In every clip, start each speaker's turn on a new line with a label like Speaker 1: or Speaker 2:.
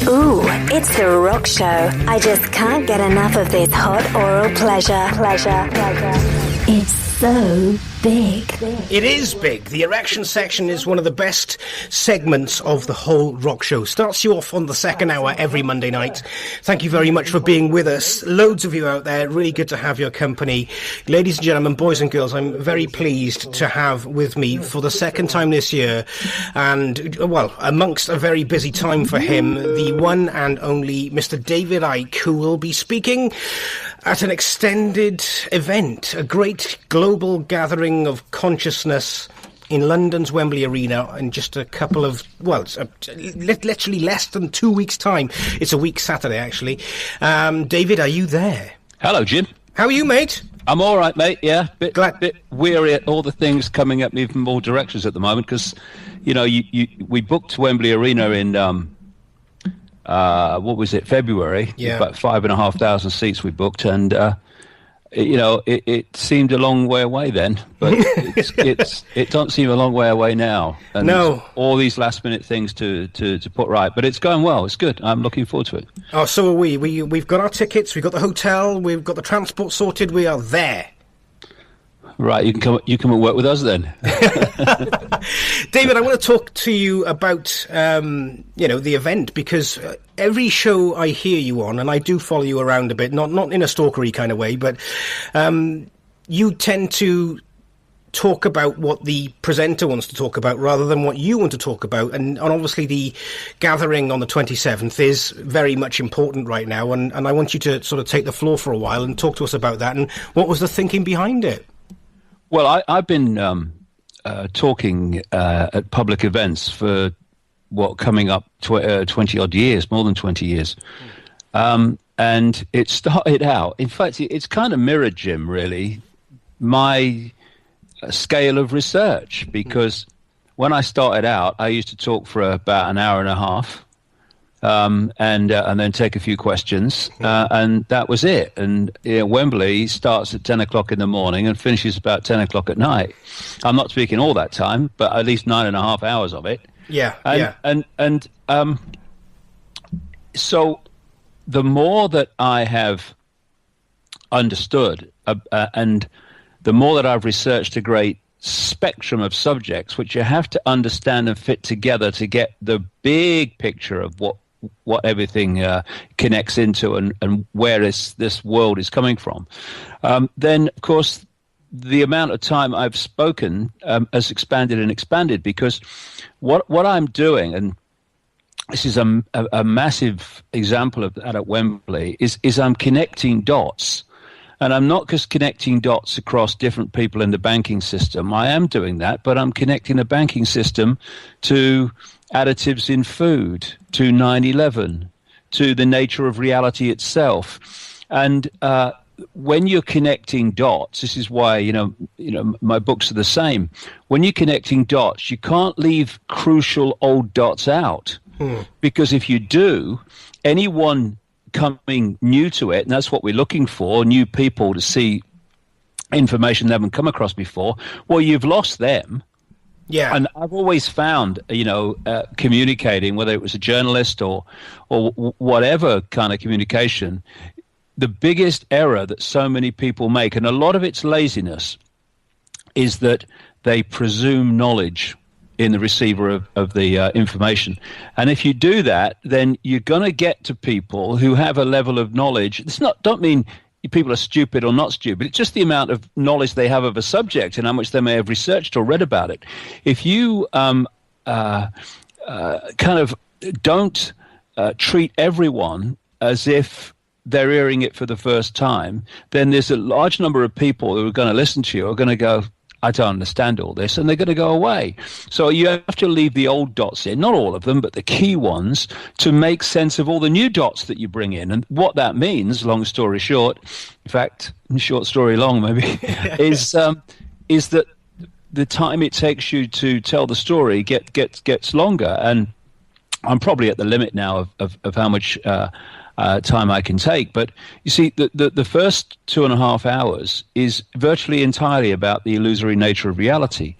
Speaker 1: Ooh, it's The Rock Show. I just can't get enough of this hot oral pleasure. It's so big.
Speaker 2: It is big. The erection section is one of the best segments of the whole rock show. Starts you off on the second hour every Monday night. Thank you very much for being with us. Loads of you out there. Really good to have your company. Ladies and gentlemen, boys and girls, I'm very pleased to have with me for the second time this year, and, well, amongst a very busy time for him, the one and only Mr. David Icke, who will be speaking at an extended event, a great global gathering of consciousness in London's Wembley Arena in just a couple of, well, literally less than 2 weeks' time. It's a week Saturday, actually. David, are you there?
Speaker 3: Hello, Jim.
Speaker 2: How are you, mate?
Speaker 3: I'm all right, mate, yeah. Bit weary at all the things coming up in more directions at the moment because, you know, we booked Wembley Arena in... what was it, February?
Speaker 2: Yeah.
Speaker 3: About 5,500 seats we booked, and you know, it seemed a long way away then, but it don't seem a long way away now. And
Speaker 2: no,
Speaker 3: all these last minute things to put right, but it's going well. It's good. I'm looking forward to it.
Speaker 2: Oh, so are we. We've got our tickets. We've got the hotel. We've got the transport sorted. We are there.
Speaker 3: Right, you can work with us then.
Speaker 2: David, I want to talk to you about the event, because every show I hear you on, and I do follow you around a bit, not in a stalkery kind of way, but you tend to talk about what the presenter wants to talk about rather than what you want to talk about, and obviously the gathering on the 27th is very much important right now, and I want you to sort of take the floor for a while and talk to us about that, and what was the thinking behind it?
Speaker 3: Well, I've been talking at public events for, coming up 20-odd years, more than 20 years. And it started out, in fact, it's kind of mirrored, Jim, really, my scale of research, because when I started out, I used to talk for about an hour and a half, and then take a few questions, and that was it. And Wembley starts at 10 o'clock in the morning and finishes about 10 o'clock at night. I'm not speaking all that time, but at least 9.5 hours of it. So the more that I have understood, and the more that I've researched a great spectrum of subjects, which you have to understand and fit together to get the big picture of what everything connects into and where this world is coming from, then, of course, the amount of time I've spoken has expanded, because what I'm doing, and this is a massive example of that at Wembley, is I'm connecting dots. And I'm not just connecting dots across different people in the banking system. I am doing that, but I'm connecting the banking system to additives in food, to 9/11, to the nature of reality itself. And when you're connecting dots, this is why, you know, my books are the same. When you're connecting dots, you can't leave crucial old dots out, because if you do, anyone coming new to it, and that's what we're looking for, new people to see information they haven't come across before, well, you've lost them.
Speaker 2: Yeah.
Speaker 3: And I've always found, communicating, whether it was a journalist or whatever kind of communication, the biggest error that so many people make, and a lot of it's laziness, is that they presume knowledge in the receiver of the information. And if you do that, then you're going to get to people who have a level of knowledge. Don't mean people are stupid or not stupid. It's just the amount of knowledge they have of a subject and how much they may have researched or read about it. If you kind of don't treat everyone as if they're hearing it for the first time, then there's a large number of people who are going to listen to you are going to go, I don't understand all this, and they're going to go away. So you have to leave the old dots in, not all of them, but the key ones, to make sense of all the new dots that you bring in. And what that means, long story short, in fact, short story long maybe, is that the time it takes you to tell the story gets longer. And I'm probably at the limit now of how much time I can take. But you see, the first 2.5 hours is virtually entirely about the illusory nature of reality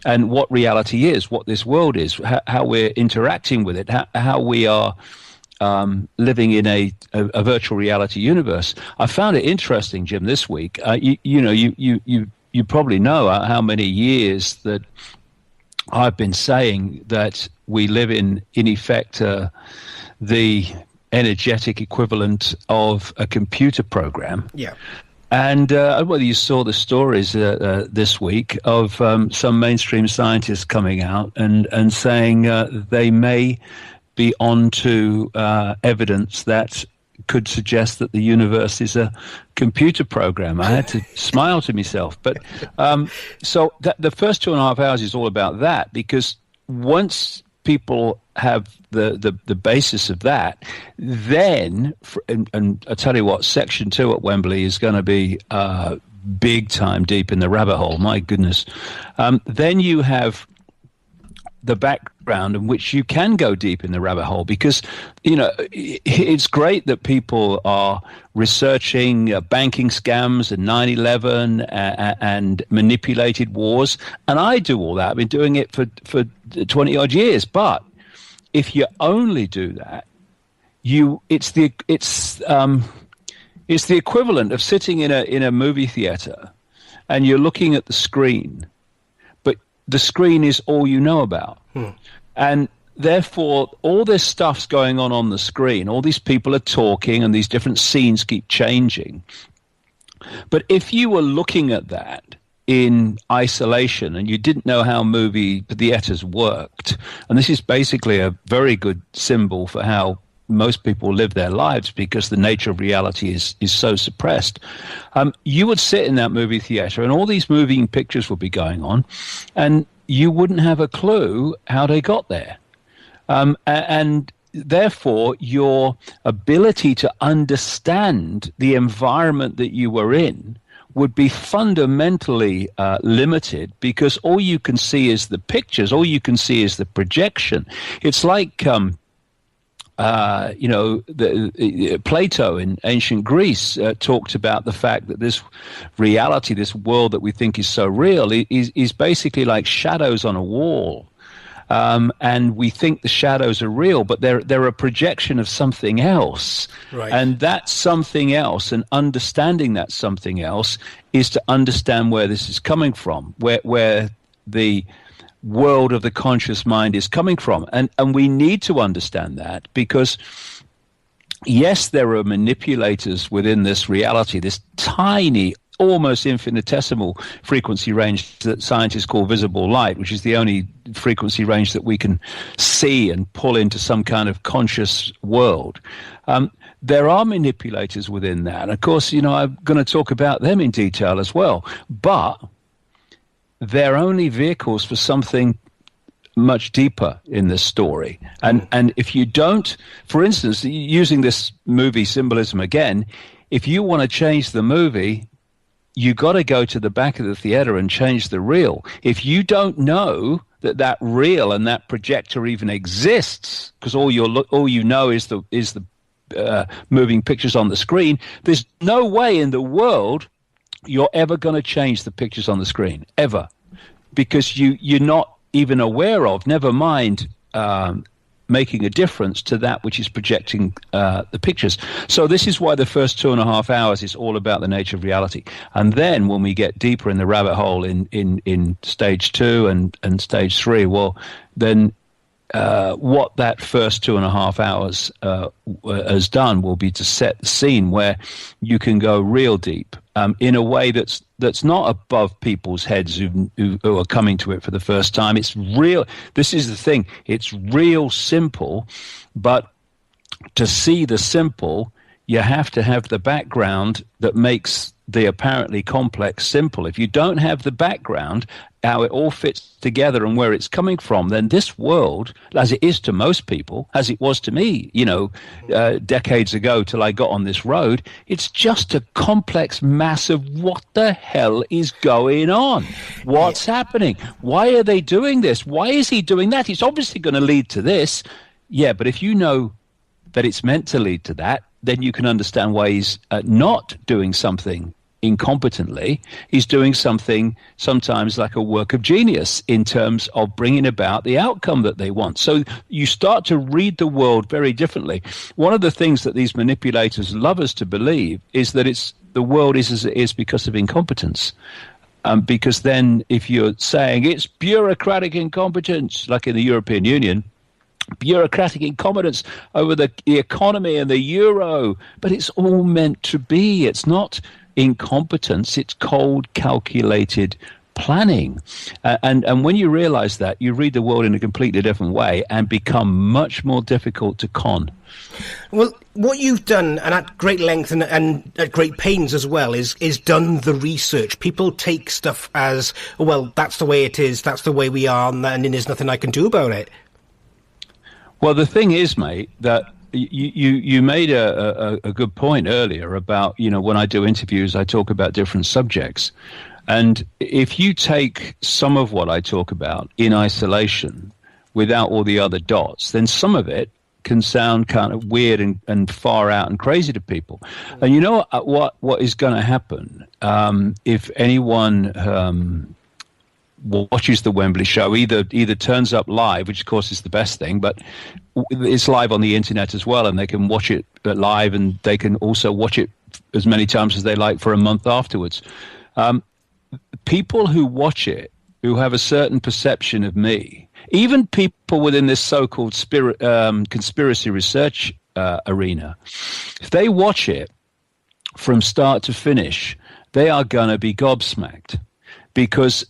Speaker 3: and what reality is, what this world is, how we're interacting with it, how we are living in a virtual reality universe. I found it interesting, Jim, this week. You probably know how many years that I've been saying that we live in effect, the energetic equivalent of a computer program.
Speaker 2: Yeah.
Speaker 3: And whether you saw the stories this week of some mainstream scientists coming out and saying they may be onto evidence that could suggest that the universe is a computer program. I had to smile to myself. But so the first 2.5 hours is all about that, because once people have the basis of that, then, and I tell you what, Section 2 at Wembley is going to be big time deep in the rabbit hole. My goodness. Then you have the background in which you can go deep in the rabbit hole, because it's great that people are researching banking scams and 9/11 and manipulated wars, and I do all that. I've been doing it for 20 odd years. But if you only do that, it's the equivalent of sitting in a movie theater and you're looking at the screen, the screen is all you know about. And therefore, all this stuff's going on the screen. All these people are talking and these different scenes keep changing. But if you were looking at that in isolation and you didn't know how movie theaters worked, and this is basically a very good symbol for how most people live their lives, because the nature of reality is so suppressed. You would sit in that movie theater and all these moving pictures would be going on, and you wouldn't have a clue how they got there. And therefore, your ability to understand the environment that you were in would be fundamentally limited, because all you can see is the pictures, all you can see is the projection. It's like Plato in ancient Greece talked about the fact that this reality, this world that we think is so real, is basically like shadows on a wall. And we think the shadows are real, but they're a projection of something else.
Speaker 2: Right.
Speaker 3: And that something else, and understanding that something else, is to understand where this is coming from, where the world of the conscious mind is coming from. And we need to understand that, because yes, there are manipulators within this reality, this tiny, almost infinitesimal frequency range that scientists call visible light, which is the only frequency range that we can see and pull into some kind of conscious world. There are manipulators within that. And of course, I'm going to talk about them in detail as well. But they're only vehicles for something much deeper in this story. And if you don't, for instance, using this movie symbolism again, if you want to change the movie, you got to go to the back of the theater and change the reel. If you don't know that reel and that projector even exists, because all you know is the moving pictures on the screen, there's no way in the world you're ever going to change the pictures on the screen, ever, because you're not even aware of, never mind making a difference to that which is projecting the pictures. So this is why the first 2.5 hours is all about the nature of reality. And then when we get deeper in the rabbit hole in stage 2 and stage 3, well, then what that first 2.5 hours has done will be to set the scene where you can go real deep in a way that's not above people's heads who are coming to it for the first time. It's real. This is the thing. It's real simple, but to see the simple, you have to have the background that makes the apparently complex simple. If you don't have the background, how it all fits together and where it's coming from, then this world, as it is to most people, as it was to me, decades ago till I got on this road, it's just a complex mass of what the hell is going on? What's happening? Why are they doing this? Why is he doing that? It's obviously going to lead to this. Yeah, but if you know that it's meant to lead to that, then you can understand why he's not doing something incompetently. He's doing something sometimes like a work of genius in terms of bringing about the outcome that they want. So you start to read the world very differently. One of the things that these manipulators love us to believe is that the world is as it is because of incompetence. Because then if you're saying it's bureaucratic incompetence, like in the European Union, bureaucratic incompetence over the economy and the euro, but it's all meant to be. It's not incompetence, it's cold, calculated planning. And when you realize that, you read the world in a completely different way and become much more difficult to con.
Speaker 2: Well, what you've done, and at great length and at great pains as well, is done the research. People take stuff as, well, that's the way it is, that's the way we are, and there's nothing I can do about it.
Speaker 3: Well, the thing is, mate, that you made a good point earlier about, when I do interviews, I talk about different subjects. And if you take some of what I talk about in isolation without all the other dots, then some of it can sound kind of weird and far out and crazy to people. And you know what is going to happen if anyone watches the Wembley show, either turns up live, which of course is the best thing, but it's live on the internet as well, and they can watch it live, and they can also watch it as many times as they like for a month afterwards. People who watch it, who have a certain perception of me, even people within this so-called conspiracy research arena, if they watch it from start to finish, they are going to be gobsmacked. Because,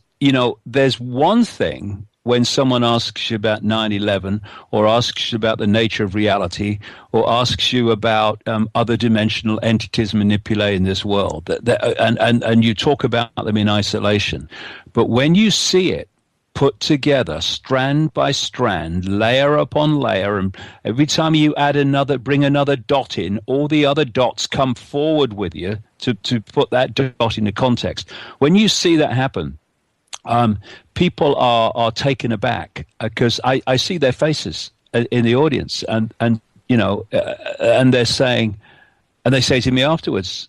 Speaker 3: there's one thing when someone asks you about 9/11 or asks you about the nature of reality or asks you about other dimensional entities manipulating this world, and you talk about them in isolation. But when you see it put together strand by strand, layer upon layer, and every time you bring another dot in, all the other dots come forward with you to put that dot into context. When you see that happen, people are taken aback because I see their faces in the audience, and they're saying, and they say to me afterwards,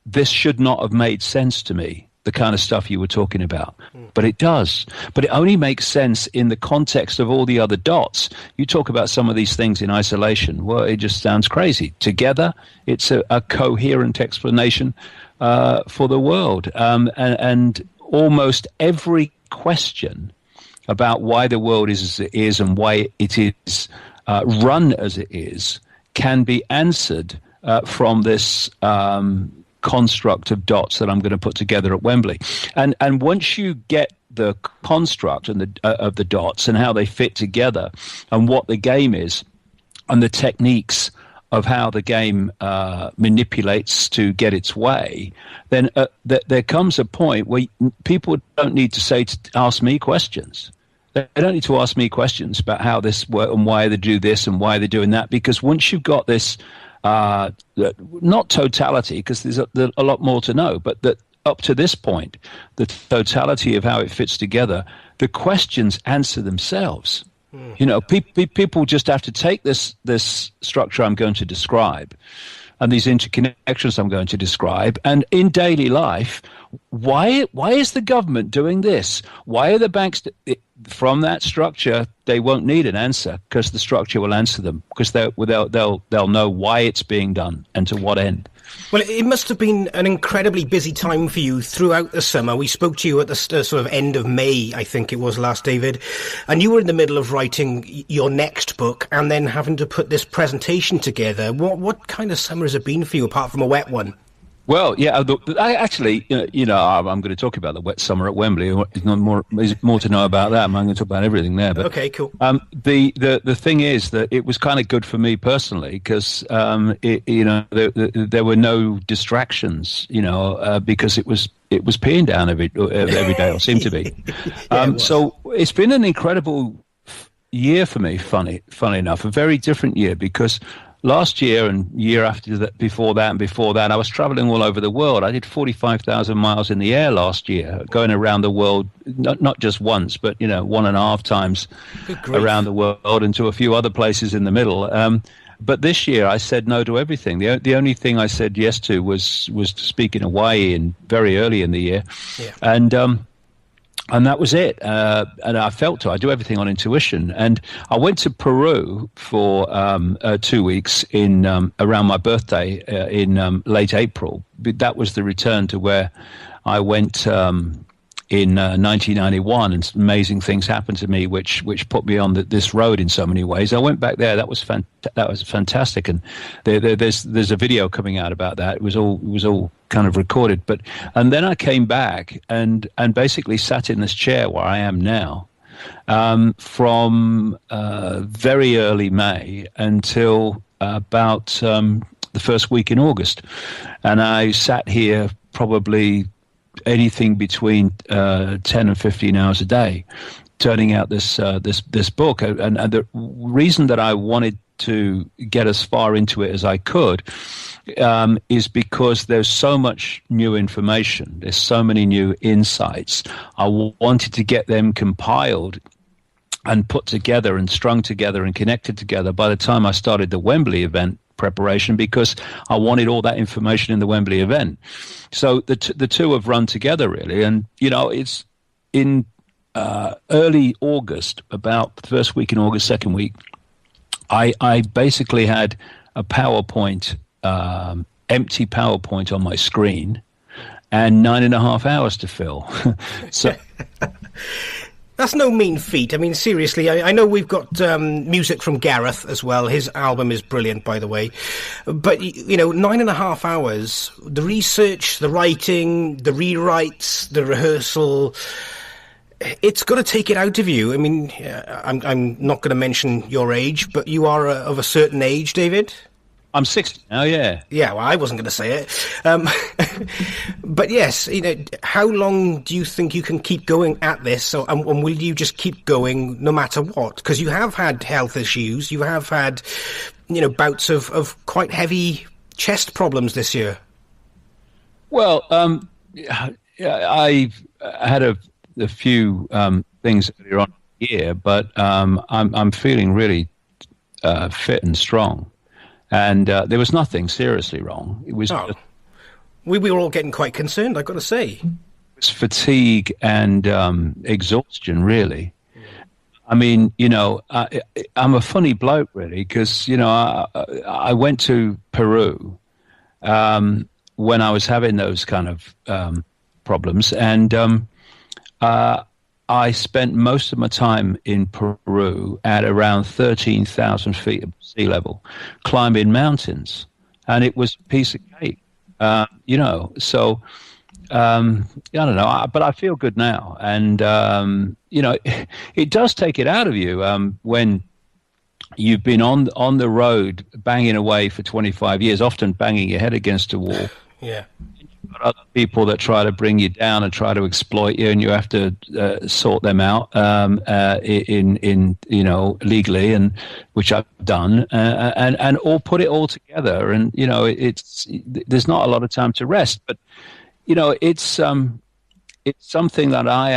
Speaker 3: this should not have made sense to me, the kind of stuff you were talking about. But it does. But it only makes sense in the context of all the other dots. You talk about some of these things in isolation, well, it just sounds crazy. Together, it's a coherent explanation for the world. And almost every question about why the world is as it is and why it is run as it is can be answered from this construct of dots that I'm going to put together at Wembley. And once you get the construct and of the dots and how they fit together and what the game is and the techniques of how the game manipulates to get its way, then there comes a point where people don't need to ask me questions. They don't need to ask me questions about how this works and why they do this and why they're doing that, because once you've got this, not totality, because there's a lot more to know, but that up to this point, the totality of how it fits together, the questions answer themselves. People just have to take this structure I'm going to describe and these interconnections I'm going to describe, and in daily life, why is the government doing this? Why are the banks? From that structure, they won't need an answer because the structure will answer them, because they'll know why it's being done and to what end.
Speaker 2: Well, it must have been an incredibly busy time for you throughout the summer. We spoke to you at the sort of end of May, I think it was last, David, and you were in the middle of writing your next book and then having to put this presentation together. What kind of summer has it been for you, apart from a wet one?
Speaker 3: Well, yeah, I actually, I'm going to talk about the wet summer at Wembley. There's more to know about that. I'm going to talk about everything there. But,
Speaker 2: okay, cool.
Speaker 3: The thing is that it was kind of good for me personally because, there were no distractions, because it was peeing down every day, or seemed to be. So it's been an incredible year for me, funny enough, a very different year, because last year and year after that, before that, I was traveling all over the world. I did 45,000 miles in the air last year, going around the world, not just once, but 1.5 times around the world, and to a few other places in the middle. But this year I said no to everything. The only thing I said yes to was to speak in Hawaii very early in the year. Yeah. And that was it. And I I do everything on intuition. And I went to Peru for 2 weeks around my birthday in late April. That was the return to where I went in 1991, and amazing things happened to me, which put me on this road in so many ways. I went back there. That was fantastic, and there's a video coming out about that. It was all kind of recorded. And then I came back and basically sat in this chair where I am now, from very early May until about the first week in August, and I sat here probably anything between 10 and 15 hours a day, turning out this book. And the reason that I wanted to get as far into it as I could is because there's so much new information. There's so many new insights. I wanted to get them compiled and put together and strung together and connected together by the time I started the Wembley event preparation, because I wanted all that information in the Wembley event. So the two have run together, really. And, it's in early August, about the first week in August, second week, I basically had a PowerPoint, empty PowerPoint on my screen, and 9.5 hours to fill. So
Speaker 2: that's no mean feat. I mean, seriously, I know we've got music from Gareth as well. His album is brilliant, by the way. But, 9.5 hours, the research, the writing, the rewrites, the rehearsal, it's got to take it out of you. I mean, I'm not going to mention your age, but you are of a certain age, David.
Speaker 3: I'm 60 now, yeah.
Speaker 2: Yeah, well, I wasn't going to say it. But yes, how long do you think you can keep going at this? So, and will you just keep going no matter what? Because you have had health issues. You have had, bouts of quite heavy chest problems this year.
Speaker 3: Well, I've had a few things earlier on in the year, but I'm feeling really fit and strong. And there was nothing seriously wrong. It was
Speaker 2: we were all getting quite concerned, I've got to say.
Speaker 3: It was fatigue and exhaustion, really. I mean, I'm a funny bloke, really, because, I went to Peru when I was having those kind of problems, and I spent most of my time in Peru at around 13,000 feet of sea level, climbing mountains, and it was a piece of cake, So, I don't know, but I feel good now, and it does take it out of you when you've been on the road banging away for 25 years, often banging your head against a wall.
Speaker 2: Yeah.
Speaker 3: Other people that try to bring you down and try to exploit you, and you have to sort them out in legally, and which I've done, and all put it all together. And there's not a lot of time to rest, but it's something that I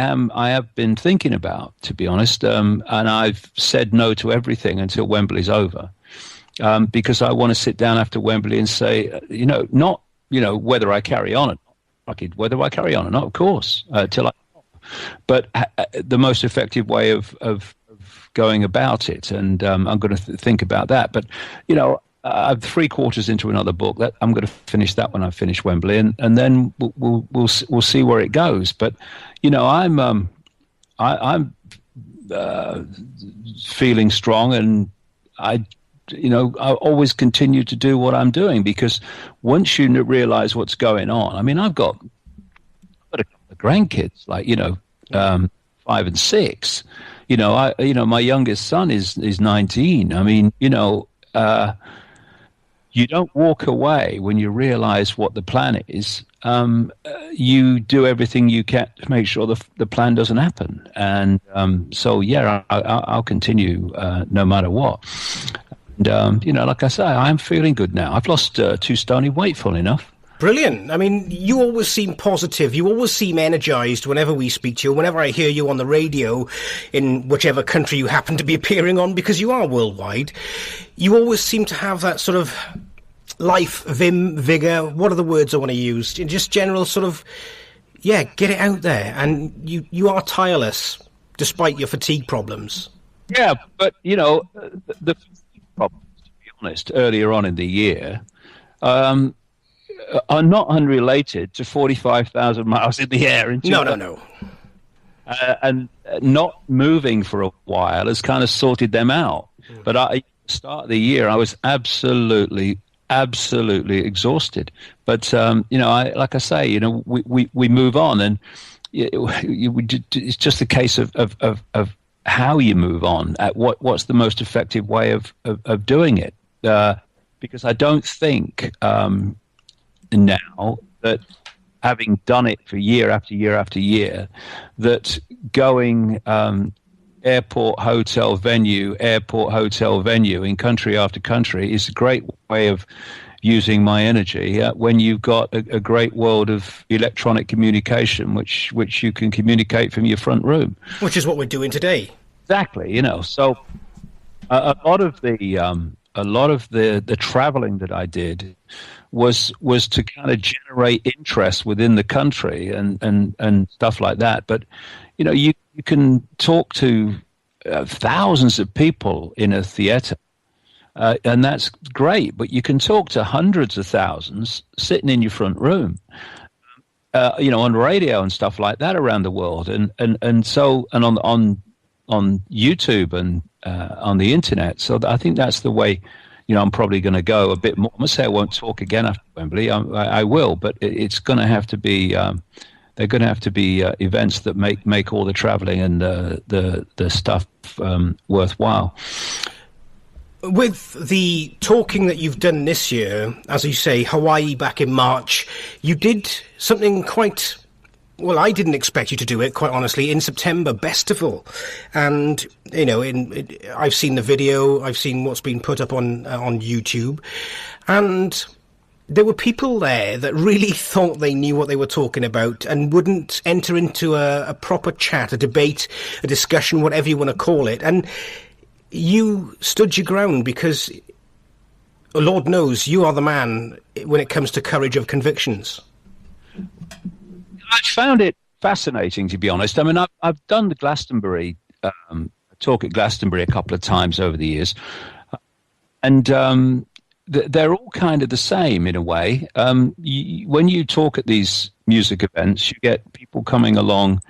Speaker 3: have been thinking about, to be honest, and I've said no to everything until Wembley's over, because I want to sit down after Wembley and say, not. Whether I carry on or not, whether I carry on or not, of course, till I. But the most effective way of going about it, and I'm going to think about that. But I'm 3/4 into another book that I'm going to finish that when I finish Wembley, and then we'll see where it goes. But I'm feeling strong, and I always continue to do what I'm doing, because once you realize what's going on, I mean, I've got a couple of grandkids, like, 5 and 6, my youngest son is 19. I mean, you don't walk away when you realize what the plan is. You do everything you can to make sure the plan doesn't happen. And so, yeah, I'll continue no matter what. Like I say, I'm feeling good now. I've lost 2 stone in weight, full enough.
Speaker 2: Brilliant. I mean, you always seem positive. You always seem energized whenever we speak to you, whenever I hear you on the radio in whichever country you happen to be appearing on, because you are worldwide. You always seem to have that sort of life, vim, vigor. What are the words I want to use? Just general sort of, get it out there. And you are tireless, despite your fatigue problems.
Speaker 3: Yeah, but, the problems, to be honest, earlier on in the year, are not unrelated to 45,000 miles in the air.
Speaker 2: No.
Speaker 3: And not moving for a while has kind of sorted them out. But at the start of the year, I was absolutely exhausted. But, like I say, we move on, and it's just a case of how you move on, at what's the most effective way of doing it. Because I don't think now that, having done it for year after year after year, that going airport hotel venue in country after country is a great way of using my energy when you've got a great world of electronic communication, which you can communicate from your front room.
Speaker 2: Which is what we're doing today.
Speaker 3: Exactly, So a lot of the traveling that I did was to kind of generate interest within the country and stuff like that. But you can talk to thousands of people in a theater, and that's great. But you can talk to hundreds of thousands sitting in your front room, on radio and stuff like that around the world, and on YouTube and on the internet. So I think that's the way. I'm probably going to go a bit more. I'm going to say I won't talk again after Wembley. I will, but it's going to have to be. They're going to have to be events that make all the travelling and the stuff worthwhile.
Speaker 2: With the talking that you've done this year, as you say, Hawaii back in March, you did something quite. Well, I didn't expect you to do it, quite honestly, in September, Bestival. And, I've seen the video, I've seen what's been put up on YouTube, and there were people there that really thought they knew what they were talking about and wouldn't enter into a proper chat, a debate, a discussion, whatever you want to call it. And you stood your ground because, Lord knows, you are the man when it comes to courage of convictions.
Speaker 3: I found it fascinating, to be honest. I mean, I've done the Glastonbury talk at Glastonbury a couple of times over the years, and they're all kind of the same in a way. When you talk at these music events, you get people coming along,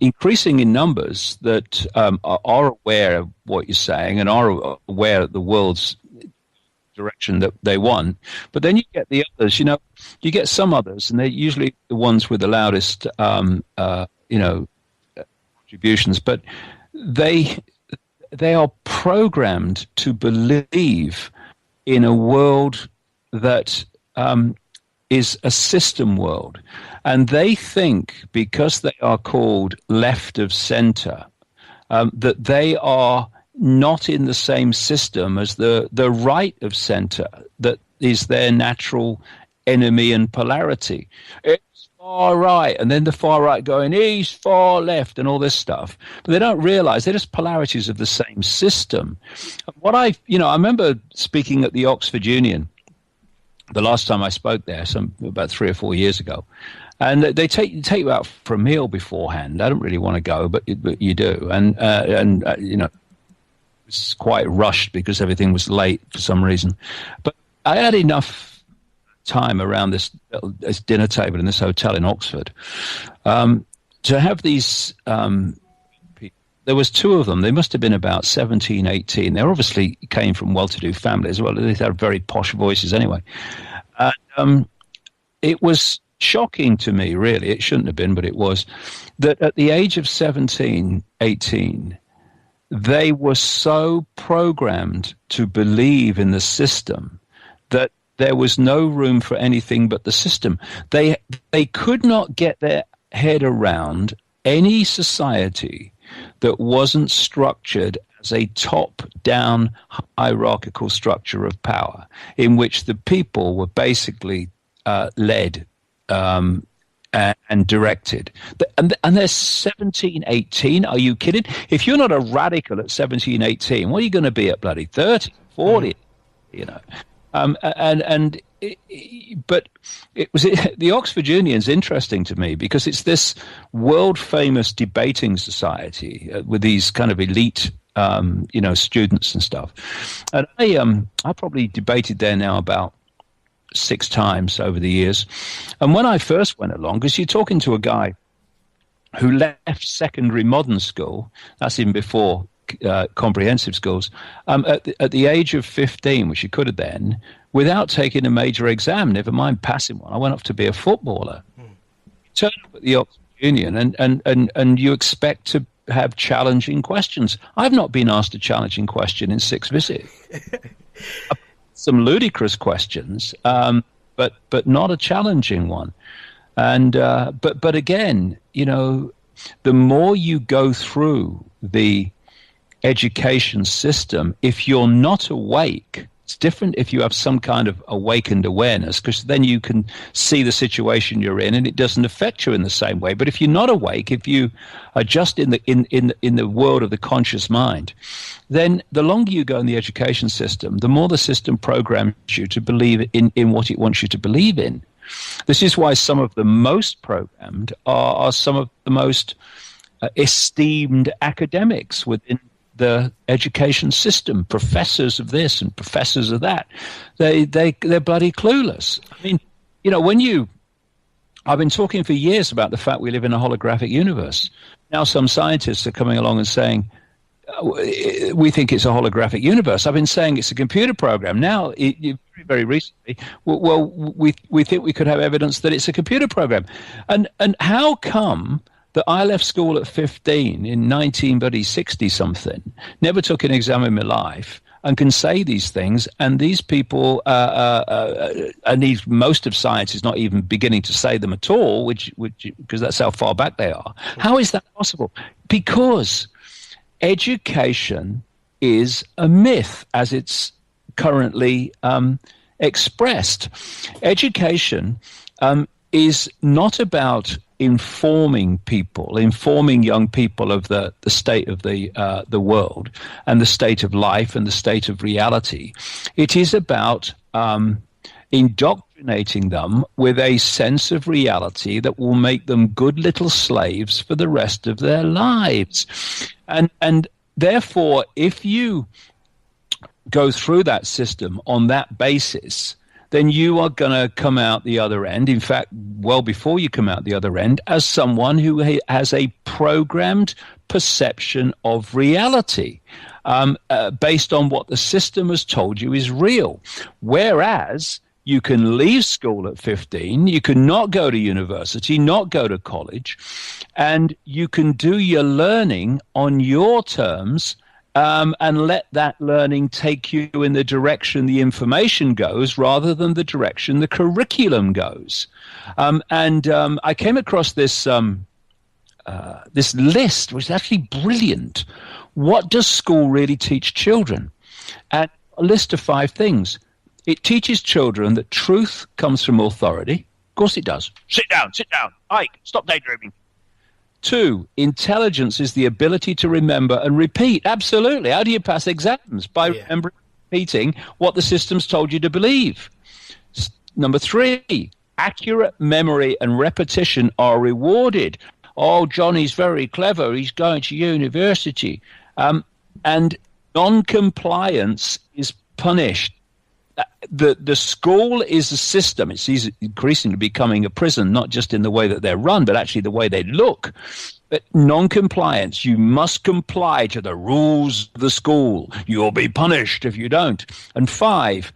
Speaker 3: increasing in numbers, that are aware of what you're saying and are aware of the world's direction that they want. But then you get the others, you get some others, and they're usually the ones with the loudest contributions, but they are programmed to believe in a world that is a system world, and they think, because they are called left of center, that they are not in the same system as the right of center, that is their natural enemy and polarity. It's far right, and then the far right going east, far left, and all this stuff. But they don't realize they're just polarities of the same system. What I remember speaking at the Oxford Union the last time I spoke there, about 3 or 4 years ago. And they take you out for a meal beforehand. I don't really want to go, but you do. And it's quite rushed because everything was late for some reason. But I had enough time around this dinner table in this hotel in Oxford to have these people. There was 2 of them. They must have been about 17, 18. They obviously came from well-to-do families. Well, they had very posh voices anyway. It was shocking to me, really. It shouldn't have been, but it was, that at the age of 17, 18, they were so programmed to believe in the system that there was no room for anything but the system. They could not get their head around any society that wasn't structured as a top-down hierarchical structure of power in which the people were basically led and directed. And they're 17, 18. Are you kidding? If you're not a radical at 17, 18, what are you going to be at bloody 30, 40? You know? But the Oxford Union's interesting to me because it's this world-famous debating society with these kind of elite, students and stuff. And I probably debated there now about 6 times over the years. And when I first went along, because you're talking to a guy who left secondary modern school, that's even before comprehensive schools, at the age of 15, which you could have then, without taking a major exam, never mind passing one. I went off to be a footballer. Turn up at the Oxford Union and you expect to have challenging questions. I've not been asked a challenging question in 6 visits. Some ludicrous questions, but not a challenging one. And but again, the more you go through the education system, if you're not awake, it's different if you have some kind of awakened awareness, because then you can see the situation you're in and it doesn't affect you in the same way. But if you're not awake, if you are just in the world of the conscious mind, then the longer you go in the education system, the more the system programs you to believe in what it wants you to believe in. This is why some of the most programmed are some of the most esteemed academics within the education system, professors of this and professors of that. They're bloody clueless. I mean, I've been talking for years about the fact we live in a holographic universe. Now some scientists are coming along and saying, we think it's a holographic universe. I've been saying it's a computer program. Now, very recently, we think we could have evidence that it's a computer program. And how come that I left school at 15 in 1960-something, never took an exam in my life, and can say these things, and these people, and most of science is not even beginning to say them at all, which because that's how far back they are. How is that possible? Because education is a myth as it's currently expressed. Education is not about informing young people of the state of the world and the state of life and the state of reality. It is about indoctrinating them with a sense of reality that will make them good little slaves for the rest of their lives. And therefore, if you go through that system on that basis, then you are going to come out the other end, in fact, well before you come out the other end, as someone who has a programmed perception of reality based on what the system has told you is real. Whereas you can leave school at 15, you can not go to university, not go to college, and you can do your learning on your terms, and let that learning take you in the direction the information goes rather than the direction the curriculum goes. I came across this this list, which is actually brilliant. What does school really teach children? And a list of 5 things. It teaches children that truth comes from authority. Of course it does. Sit down. Ike, stop daydreaming. 2, intelligence is the ability to remember and repeat. Absolutely. How do you pass exams? By remembering and repeating what the system's told you to believe. Number 3, accurate memory and repetition are rewarded. Oh, Johnny's very clever. He's going to university. And non-compliance is punished. The school is a system. It's increasingly becoming a prison, not just in the way that they're run, but actually the way they look. But non-compliance, you must comply to the rules of the school. You'll be punished if you don't. And 5,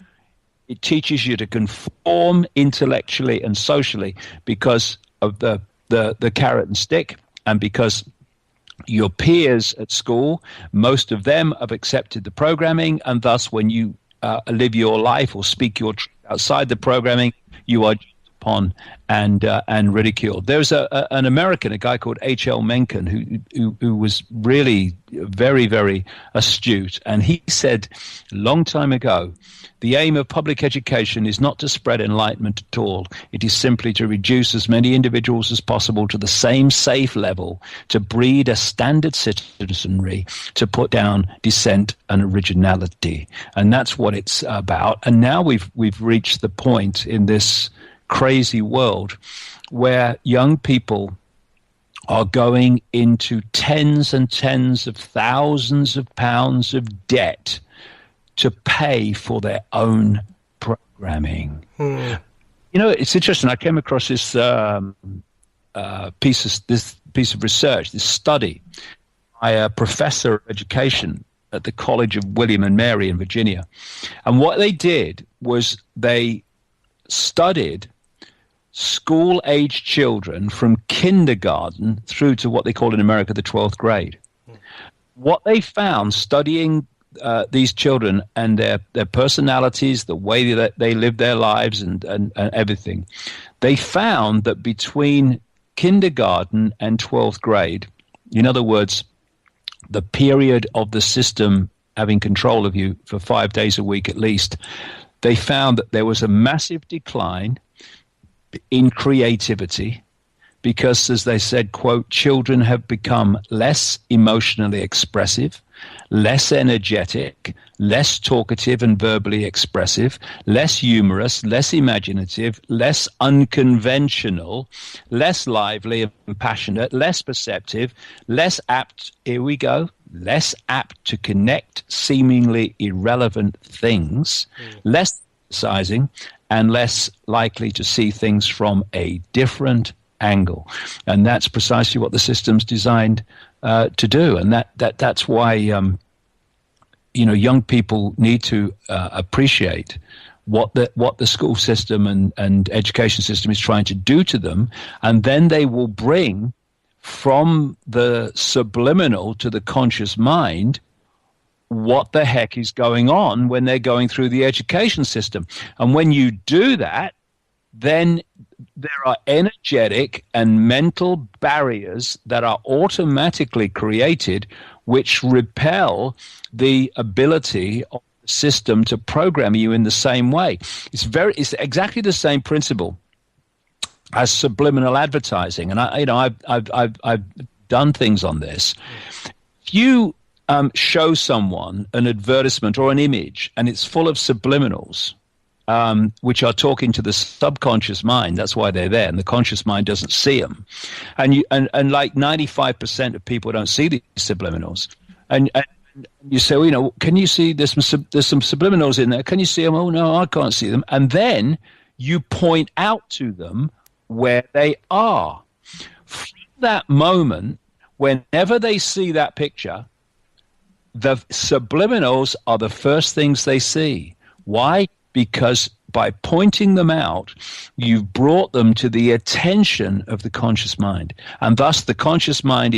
Speaker 3: it teaches you to conform intellectually and socially because of the carrot and stick, and because your peers at school, most of them have accepted the programming, and thus when you live your life or speak your truth outside the programming, you are upon and ridiculed. There's an American, a guy called H.L. Mencken, who was really very, very astute, and he said a long time ago, the aim of public education is not to spread enlightenment at all. It is simply to reduce as many individuals as possible to the same safe level, to breed a standard citizenry, to put down dissent and originality. And that's what it's about. And now we've reached the point in this crazy world where young people are going into tens and tens of thousands of pounds of debt to pay for their own programming. You know, it's interesting. I came across this piece of research, this study by a professor of education at the College of William and Mary in Virginia. And what they did was they studied school-age children from kindergarten through to what they call in America the 12th grade. What they found studying these children and their personalities, the way that they live their lives and everything, they found that between kindergarten and 12th grade, in other words, the period of the system having control of you for 5 days a week at least, they found that there was a massive decline in creativity because, as they said, quote, children have become less emotionally expressive, less energetic, less talkative and verbally expressive, less humorous, less imaginative, less unconventional, less lively and passionate, less perceptive, less apt, here we go, less apt to connect seemingly irrelevant things, less sizing, and less likely to see things from a different angle. And that's precisely what the system's designed to do. And that's why young people need to appreciate what the school system and education system is trying to do to them, and then they will bring from the subliminal to the conscious mind what the heck is going on when they're going through the education system. And when you do that, then there are energetic and mental barriers that are automatically created which repel the ability of the system to program you in the same way. It's exactly the same principle as subliminal advertising, and I've done things on this. If you show someone an advertisement or an image, and it's full of subliminals, which are talking to the subconscious mind. That's why they're there, and the conscious mind doesn't see them. And like 95% of people don't see these subliminals. And you say, well, can you see there's some subliminals in there? Can you see them? Oh no, I can't see them. And then you point out to them where they are. From that moment, whenever they see that picture, the subliminals are the first things they see. Why? Because by pointing them out, you've brought them to the attention of the conscious mind. And thus the conscious mind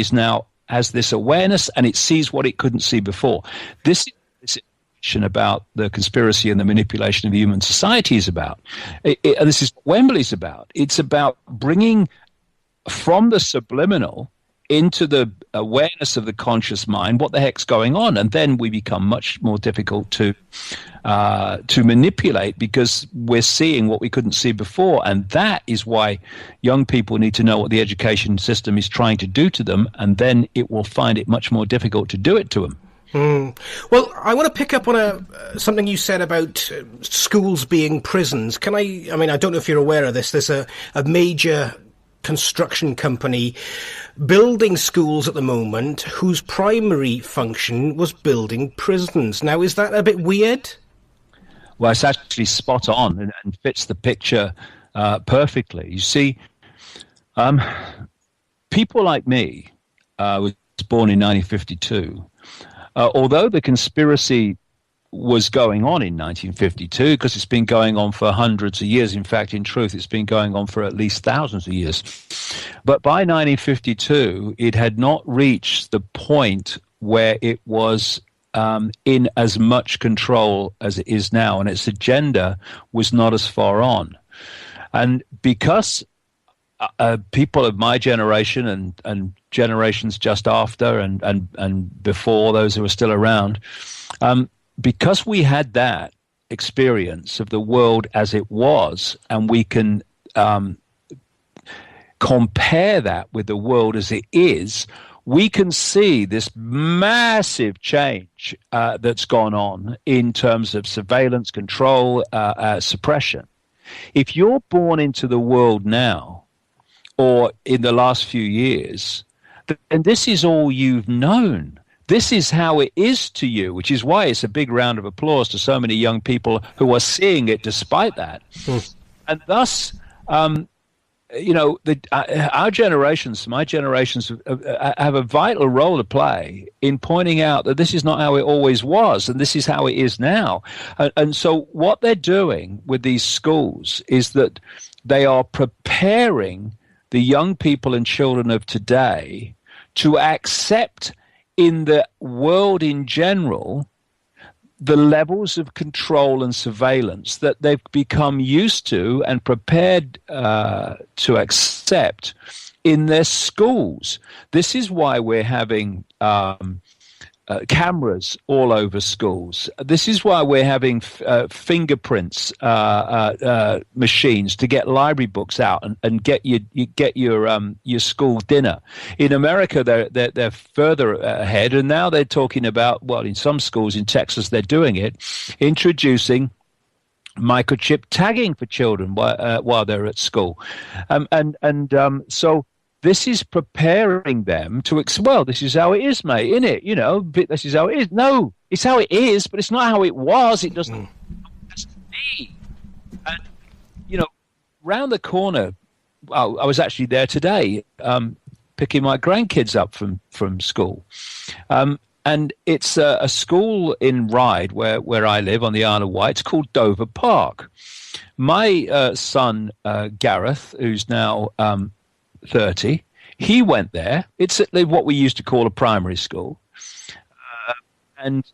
Speaker 3: has this awareness, and it sees what it couldn't see before. This information about the conspiracy and the manipulation of human society is about. And this is what Wembley's about. It's about bringing from the subliminal into the awareness of the conscious mind what the heck's going on, and then we become much more difficult to manipulate because we're seeing what we couldn't see before. And that is why young people need to know what the education system is trying to do to them, and then it will find it much more difficult to do it to them.
Speaker 2: Well, I want to pick up on something you said about schools being prisons. I don't know if you're aware of this. There's a major construction company building schools at the moment whose primary function was building prisons. Now, is that a bit weird?
Speaker 3: Well, it's actually spot on and fits the picture perfectly. You see, people like me was born in 1952. Although the conspiracy was going on in 1952, because it's been going on for hundreds of years. In fact, in truth, it's been going on for at least thousands of years. But by 1952, it had not reached the point where it was in as much control as it is now, and its agenda was not as far on. And because people of my generation and generations just after and before, those who are still around, because we had that experience of the world as it was, and we can compare that with the world as it is, we can see this massive change that's gone on in terms of surveillance, control, suppression. If you're born into the world now, or in the last few years, then this is all you've known. This is how it is to you, which is why it's a big round of applause to so many young people who are seeing it despite that. And thus, our generations, my generations, have a vital role to play in pointing out that this is not how it always was, and this is how it is now. And so what they're doing with these schools is that they are preparing the young people and children of today to accept in the world in general the levels of control and surveillance that they've become used to and prepared to accept in their schools. This is why we're having cameras all over schools. This is why we're having fingerprints machines to get library books out and get your school dinner. In America, they're further ahead, and now they're talking about, well, in some schools in Texas, they're doing it, introducing microchip tagging for children while they're at school, so. This is preparing them to, well, this is how it is, mate, isn't it? This is how it is. No, it's how it is, but it's not how it was. It doesn't have to be. And, round the corner, I was actually there today picking my grandkids up from school. And it's a school in Ryde, where I live on the Isle of Wight. It's called Dover Park. My son, Gareth, who's now 30, he went there. It's at what we used to call a primary school. And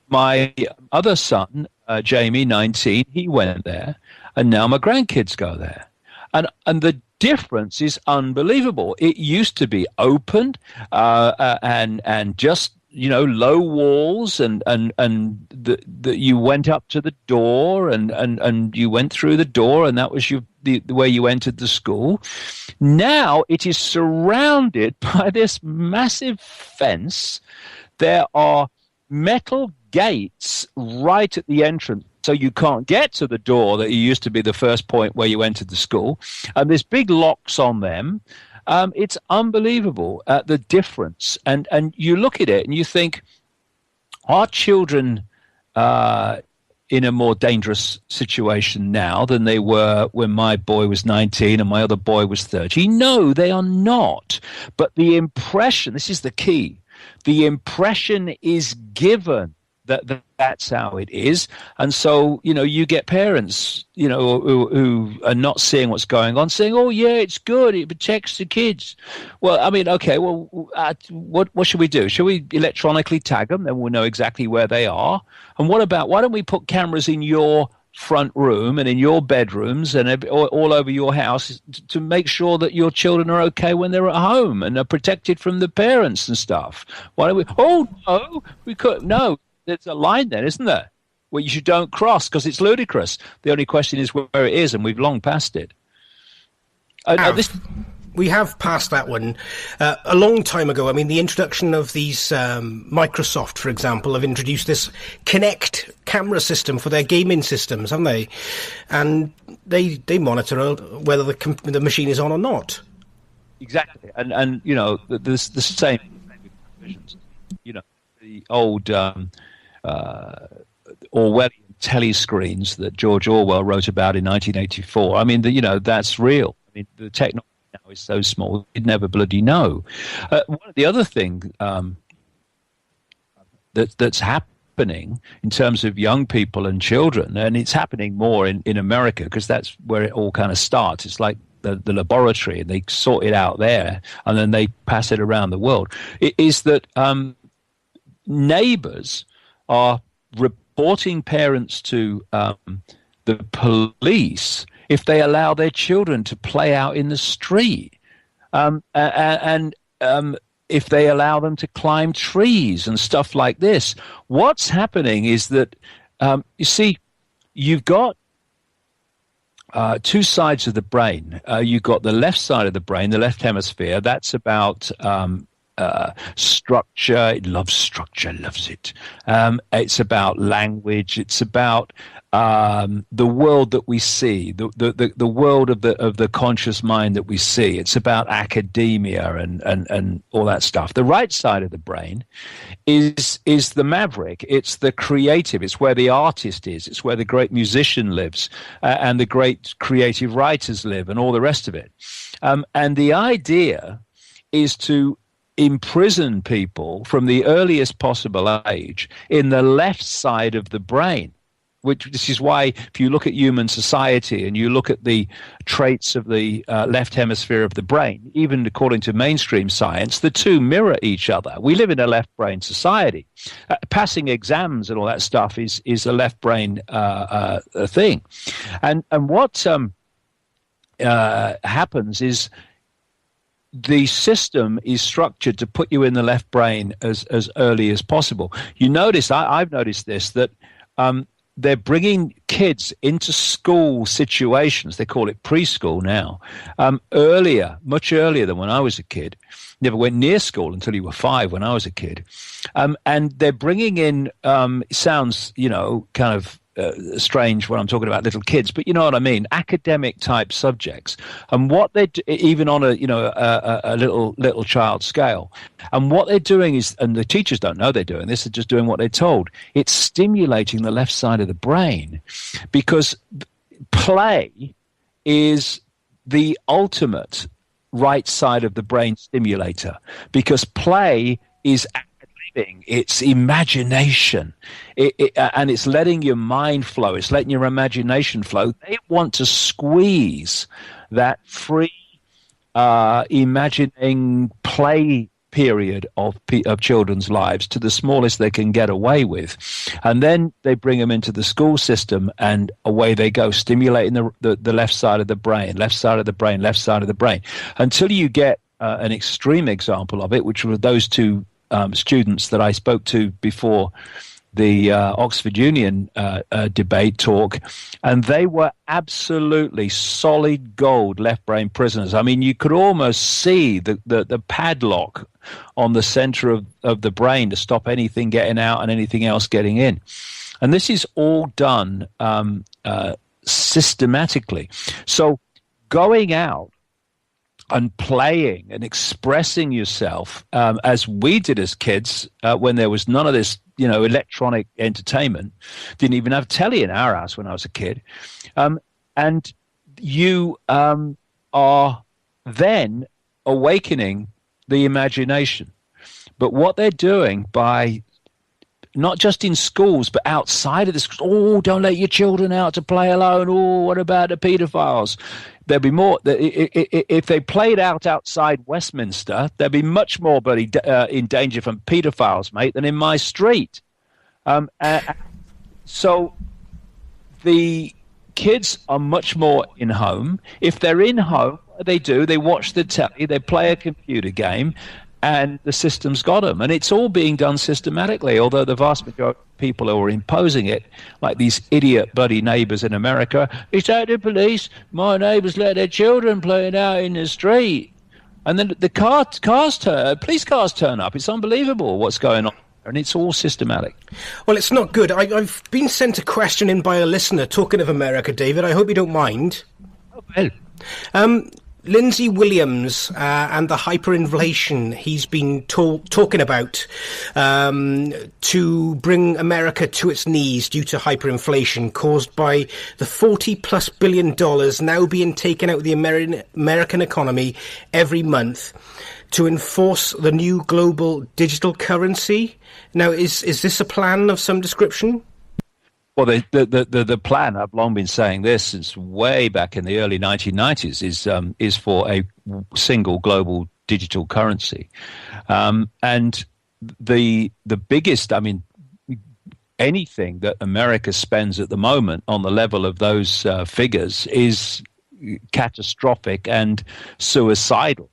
Speaker 3: my other son, Jamie, 19, he went there. And now my grandkids go there. And the difference is unbelievable. It used to be open and just low walls, and that you went up to the door and you went through the door, and that was the way you entered the school. Now it is surrounded by this massive fence. There are metal gates right at the entrance, so you can't get to the door that used to be the first point where you entered the school, and there's big locks on them. It's unbelievable the difference, and you look at it and you think, are children in a more dangerous situation now than they were when my boy was 19 and my other boy was 30? No, they are not. But the impression, this is the key, the impression is given that's how it is. And so, you get parents, who are not seeing what's going on, saying, oh, yeah, it's good, it protects the kids. Well, I mean, okay, well, what should we do? Should we electronically tag them? Then we'll know exactly where they are. And why don't we put cameras in your front room and in your bedrooms and all over your house to make sure that your children are okay when they're at home and are protected from the parents and stuff? Why don't we? Oh, no, we could. No. There's a line then, isn't there, where you don't cross because it's ludicrous. The only question is where it is, and we've long passed it.
Speaker 2: We have passed that one a long time ago. I mean, the introduction of these Microsoft, for example, have introduced this Kinect camera system for their gaming systems, haven't they? And they monitor whether the machine is on or not.
Speaker 3: Exactly, and the same provisions. The old Orwellian telescreens that George Orwell wrote about in 1984. I mean, that's real. I mean, the technology now is so small, you'd never bloody know. One of the other things that's happening in terms of young people and children, and it's happening more in America because that's where it all kind of starts. It's like the laboratory, and they sort it out there, and then they pass it around the world, is that neighbors are reporting parents to the police if they allow their children to play out in the street, and if they allow them to climb trees and stuff like this. What's happening is that, you see, you've got two sides of the brain. You've got the left side of the brain, the left hemisphere. That's about structure. It loves structure, loves it. It's about language. It's about the world that we see, the world of the conscious mind that we see. It's about academia and all that stuff. The right side of the brain is the maverick. It's the creative. It's where the artist is. It's where the great musician lives, and the great creative writers live, and all the rest of it. And the idea is to imprison people from the earliest possible age in the left side of the brain. This is why, if you look at human society and you look at the traits of the left hemisphere of the brain, even according to mainstream science, the two mirror each other. We live in a left brain society. Passing exams and all that stuff is a left brain thing. And what happens is the system is structured to put you in the left brain as early as possible. You notice, I've noticed this, that they're bringing kids into school situations. They call it preschool now, much earlier than when I was a kid. Never went near school until you were 5 when I was a kid. And they're bringing in, sounds, kind of strange when I'm talking about little kids, but you know what I mean, academic type subjects, and what they even on a little child scale, and what they're doing is, and the teachers don't know they're doing this, they're just doing what they're told. It's stimulating the left side of the brain, because play is the ultimate right side of the brain stimulator, because play is living, it's imagination, and it's letting your mind flow, it's letting your imagination flow. They want to squeeze that free imagining play period of children's lives to the smallest they can get away with, and then they bring them into the school system, and away they go, stimulating the left side of the brain, left side of the brain, left side of the brain, until you get an extreme example of it, which were those two students that I spoke to before the Oxford Union debate talk, and they were absolutely solid gold left brain prisoners. I mean, you could almost see the padlock on the center of the brain to stop anything getting out and anything else getting in. And this is all done systematically. So going out and playing and expressing yourself, as we did as kids, when there was none of this, electronic entertainment, didn't even have telly in our house when I was a kid, and you are then awakening the imagination. But what they're doing by, not just in schools, but outside of the schools, oh, don't let your children out to play alone. Oh, what about the paedophiles? There'd be more. If they played outside Westminster, there'd be much more in danger from paedophiles, mate, than in my street. So the kids are much more in home. If they're in home, what do? They watch the telly, they play a computer game, and the system's got them. And it's all being done systematically, although the vast majority of people who are imposing it, like these idiot buddy neighbors in America, it's out the police, my neighbors let their children playing out in the street. And then the police cars turn up. It's unbelievable what's going on. And it's all systematic.
Speaker 2: Well, it's not good. I've been sent a question in by a listener talking of America, David. I hope you don't mind.
Speaker 3: Oh, well.
Speaker 2: Lindsay Williams and the hyperinflation he's been talking about to bring America to its knees due to hyperinflation caused by the $40+ billion now being taken out of the American economy every month to enforce the new global digital currency. Now, is this a plan of some description?
Speaker 3: Well, the plan, I've long been saying this since way back in the early 1990s, is for a single global digital currency. And the biggest, I mean, anything that America spends at the moment on the level of those figures is catastrophic and suicidal,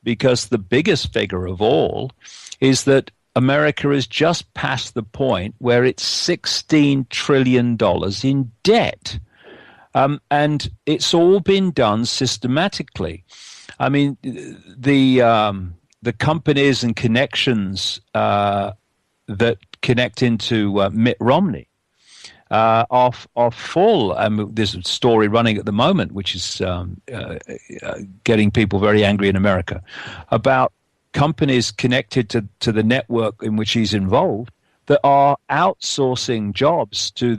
Speaker 3: because the biggest figure of all is that America has just passed the point where it's $16 trillion in debt. And it's all been done systematically. I mean, the companies and connections that connect into Mitt Romney are full. There's a story running at the moment, which is getting people very angry in America, about companies connected to the network in which he's involved that are outsourcing jobs to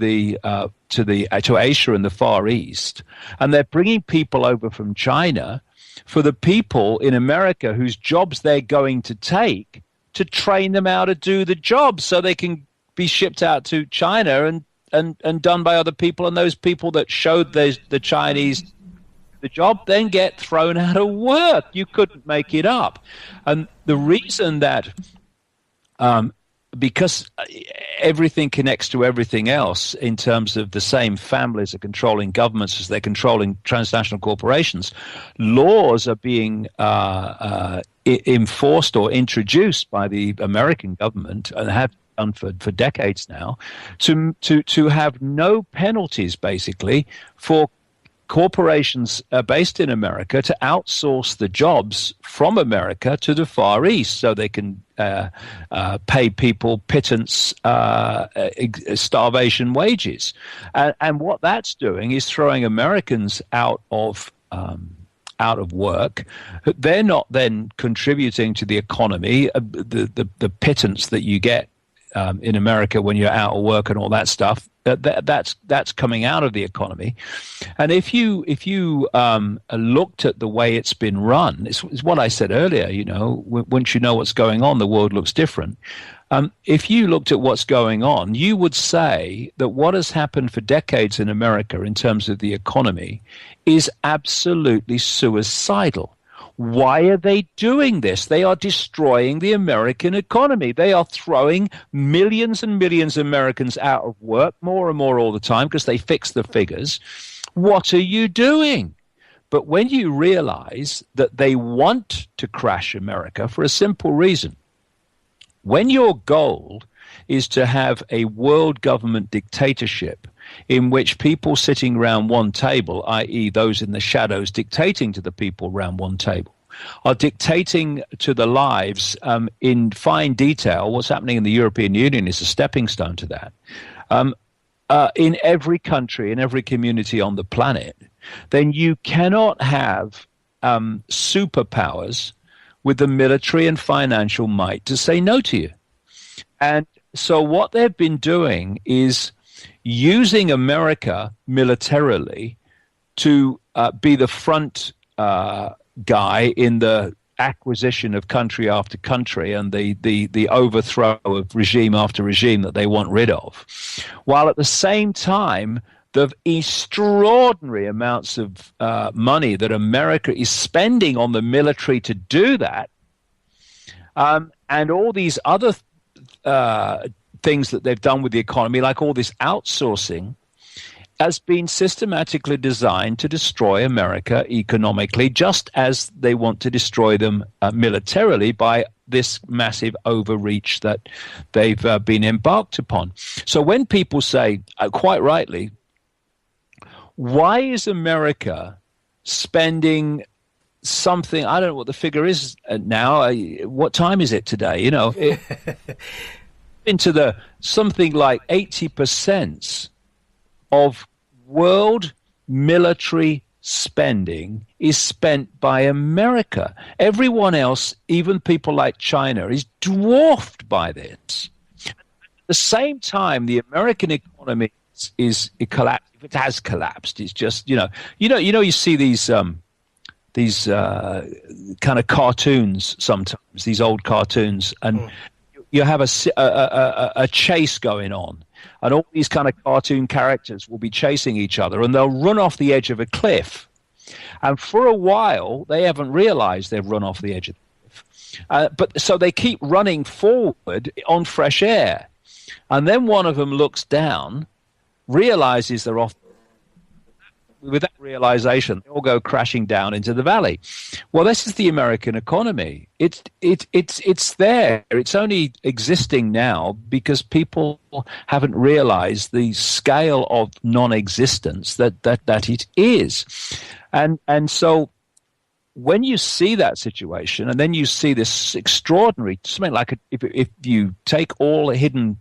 Speaker 3: Asia and the Far East, and they're bringing people over from China for the people in America whose jobs they're going to take, to train them how to do the job so they can be shipped out to China and done by other people, and those people that showed the Chinese the job then get thrown out of work. You couldn't make it up. And the reason that because everything connects to everything else in terms of the same families are controlling governments as they're controlling transnational corporations, laws are being enforced or introduced by the American government, and have done for decades now, to have no penalties, basically, for corporations based in America to outsource the jobs from America to the Far East, so they can pay people pittance starvation wages. And what that's doing is throwing Americans out of work. They're not then contributing to the economy. The pittance that you get in America when you're out of work and all that stuff, that's coming out of the economy. And if you looked at the way it's been run, it's what I said earlier. Once you know what's going on, the world looks different. If you looked at what's going on, you would say that what has happened for decades in America in terms of the economy is absolutely suicidal. Why are they doing this? They are destroying the American economy. They are throwing millions and millions of Americans out of work more and more all the time because they fix the figures. What are you doing? But when you realize that they want to crash America for a simple reason, when your goal is to have a world government dictatorship in which people sitting around one table, i.e. those in the shadows dictating to the people around one table, are dictating to the lives in fine detail. What's happening in the European Union is a stepping stone to that. In every country, in every community on the planet, then you cannot have superpowers with the military and financial might to say no to you. And so what they've been doing is using America militarily to be the front guy in the acquisition of country after country and the overthrow of regime after regime that they want rid of, while at the same time the extraordinary amounts of money that America is spending on the military to do that, and all these other things that they've done with the economy, like all this outsourcing, has been systematically designed to destroy America economically, just as they want to destroy them militarily by this massive overreach that they've been embarked upon. So when people say, quite rightly, why is America spending something, I don't know what the figure is now, what time is it today, into the something like 80% of world military spending is spent by America. Everyone else, even people like China, is dwarfed by this. At the same time, the American economy is collapsed. It has collapsed. It's just, you see these kind of cartoons sometimes, these old cartoons, and you have a chase going on, and all these kind of cartoon characters will be chasing each other, and they'll run off the edge of a cliff. And for a while, they haven't realized they've run off the edge of the cliff. But so they keep running forward on fresh air. And then one of them looks down, realizes they're off. With that realization, they all go crashing down into the valley. Well, this is the American economy. It's there. It's only existing now because people haven't realized the scale of non-existence that it is. And so when you see that situation, and then you see this extraordinary, something like if you take all the hidden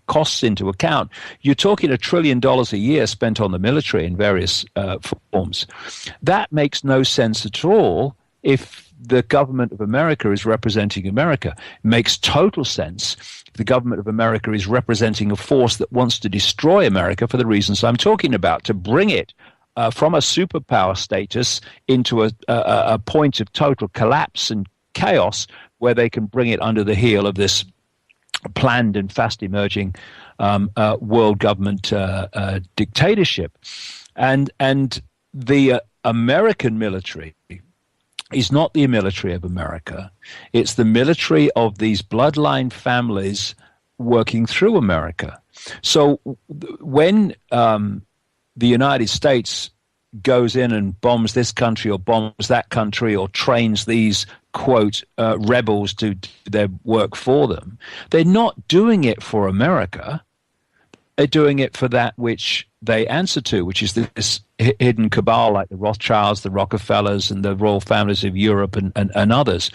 Speaker 3: costs into account, you're talking $1 trillion a year spent on the military in various forms. That makes no sense at all if the government of America is representing America. It makes total sense if the government of America is representing a force that wants to destroy America for the reasons I'm talking about, to bring it from a superpower status into a point of total collapse and chaos where they can bring it under the heel of this planned and fast emerging world government dictatorship. And the American military is not the military of America. It's the military of these bloodline families working through America. So when the United States goes in and bombs this country or bombs that country or trains these, quote, rebels to do their work for them, they're not doing it for America. They're doing it for that which they answer to, which is this hidden cabal like the Rothschilds, the Rockefellers, and the royal families of Europe and others.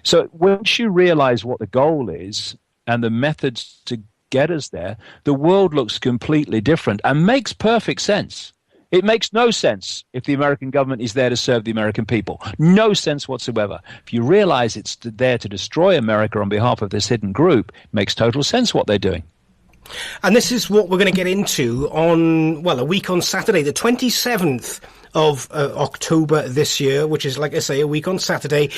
Speaker 3: So once you realize what the goal is and the methods to get us there, the world looks completely different and makes perfect sense. It makes no sense if the American government is there to serve the American people. No sense whatsoever. If you realize it's there to destroy America on behalf of this hidden group, it makes total sense what they're doing.
Speaker 2: And this is what we're going to get into on, well, a week on Saturday, the 27th of October this year, which is, like I say, a week on Saturday.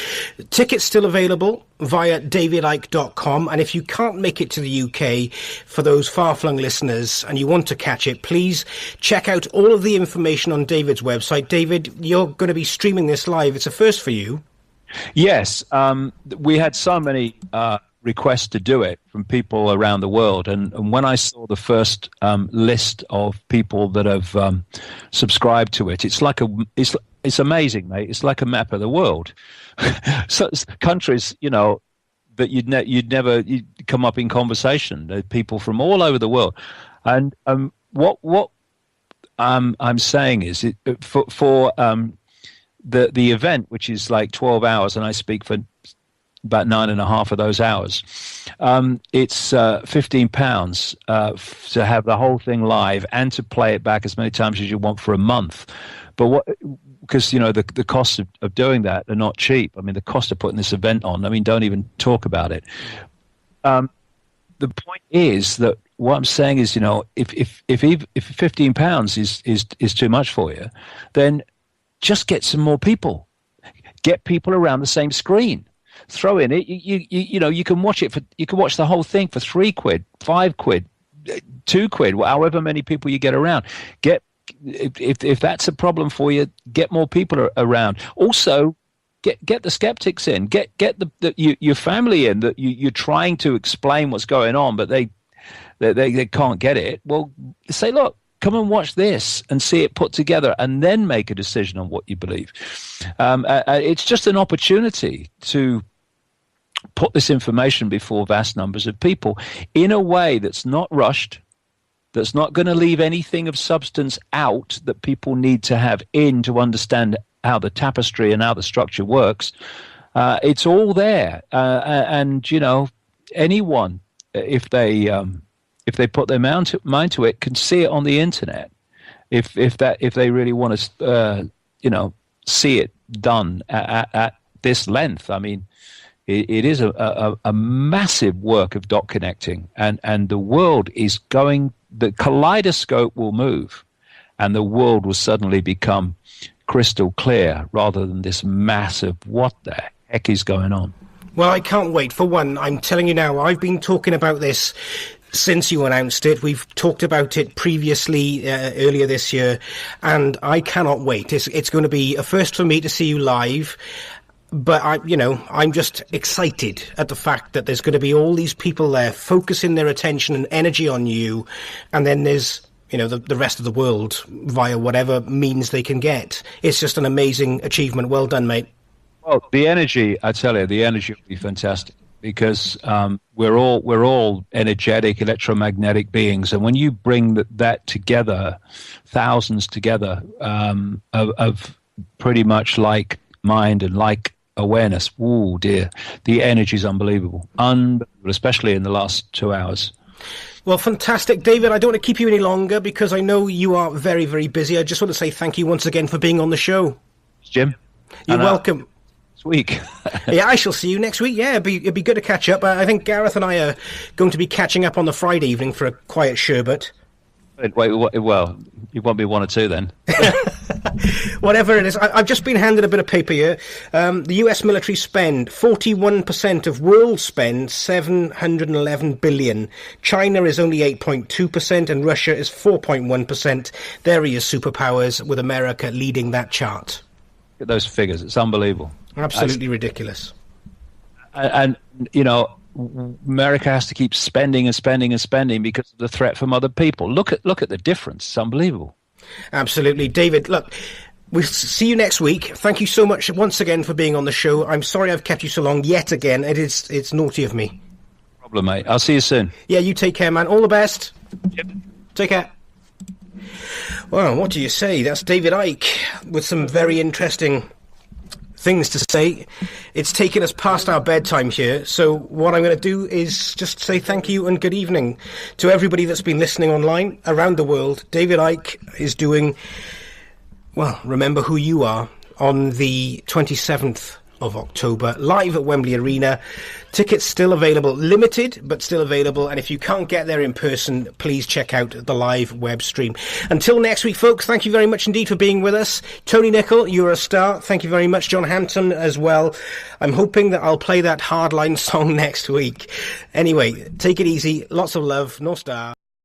Speaker 2: Tickets still available via davidicke.com. And if you can't make it to the UK, for those far-flung listeners, and you want to catch it, please check out all of the information on David's website. David, you're going to be streaming this live. It's a first for you.
Speaker 3: Yes. We had so many requests to do it from people around the world, and when I saw the first list of people that have subscribed to it, it's like it's amazing, mate. It's like a map of the world. So countries, you know, that you'd never come up in conversation. People from all over the world, and what I'm saying is for the event, which is like 12 hours, and I speak for about 9.5 of those hours. It's £15 to have the whole thing live and to play it back as many times as you want for a month. But because you know the costs of doing that are not cheap. I mean, the cost of putting this event on, I mean, don't even talk about it. The point is that what I'm saying is, you know, if £15 is too much for you, then just get some more people. Get people around the same screen. Throw in it. You know, you can watch it you can watch the whole thing for £3, £5, £2, however many people you get around. If that's a problem for you, get more people around. Also, get the skeptics in. Get your family in. That you're trying to explain what's going on, but they can't get it. Well, say, look, come and watch this and see it put together, and then make a decision on what you believe. It's just an opportunity to put this information before vast numbers of people in a way that's not rushed, that's not going to leave anything of substance out that people need to have in to understand how the tapestry and how the structure works. It's all there, and you know, anyone, if they put their mind to it, can see it on the internet. If they really want to, you know, see it done at this length. I mean, it is a massive work of dot connecting, and the world is going. The kaleidoscope will move, and the world will suddenly become crystal clear rather than this massive what the heck is going on.
Speaker 2: Well, I can't wait. For one, I'm telling you now, I've been talking about this since you announced it. We've talked about it previously earlier this year, and I cannot wait. It's going to be a first for me to see you live. But I'm just excited at the fact that there's going to be all these people there focusing their attention and energy on you, and then there's the rest of the world via whatever means they can get. It's just an amazing achievement. Well done, mate.
Speaker 3: Well, the energy, I tell you, the energy will be fantastic because we're all energetic, electromagnetic beings, and when you bring that together, thousands together of pretty much like mind and like awareness, oh dear, the energy is unbelievable, especially in the last 2 hours.
Speaker 2: Well, fantastic. David, I don't want to keep you any longer because I know you are very, very busy. I just want to say thank you once again for being on the show.
Speaker 3: Jim.
Speaker 2: You're welcome.
Speaker 3: This week.
Speaker 2: Yeah, I shall see you next week. Yeah, it'd be good to catch up. I think Gareth and I are going to be catching up on the Friday evening for a quiet sherbet.
Speaker 3: Wait, well, you won't be one or two then.
Speaker 2: Whatever it is, I've just been handed a bit of paper here. The US military spend 41% of world spend, 711 billion. China is only 8.2% and Russia is 4.1%. There are your superpowers, with America leading that chart.
Speaker 3: Look at those figures. It's unbelievable.
Speaker 2: Absolutely ridiculous.
Speaker 3: And America has to keep spending and spending and spending because of the threat from other people. Look at the difference. It's unbelievable.
Speaker 2: Absolutely. David, look, we'll see you next week. Thank you so much once again for being on the show. I'm sorry I've kept you so long yet again. It's naughty of me.
Speaker 3: No problem, mate. I'll see you soon.
Speaker 2: Yeah, you take care, man. All the best.
Speaker 3: Yep.
Speaker 2: Take care. Well, what do you say? That's David Icke with some very interesting things to say. It's taken us past our bedtime here, so what I'm going to do is just say thank you and good evening to everybody that's been listening online around the world. David Icke is doing, well, Remember Who You Are on the 27th of October, live at Wembley Arena. Tickets still available, limited, but still available. And if you can't get there in person, please check out the live web stream. Until next week, folks, thank you very much indeed for being with us. Tony Nicol, you're a star. Thank you very much. John Hampton as well. I'm hoping that I'll play that Hardline song next week. Anyway, take it easy. Lots of love. No star.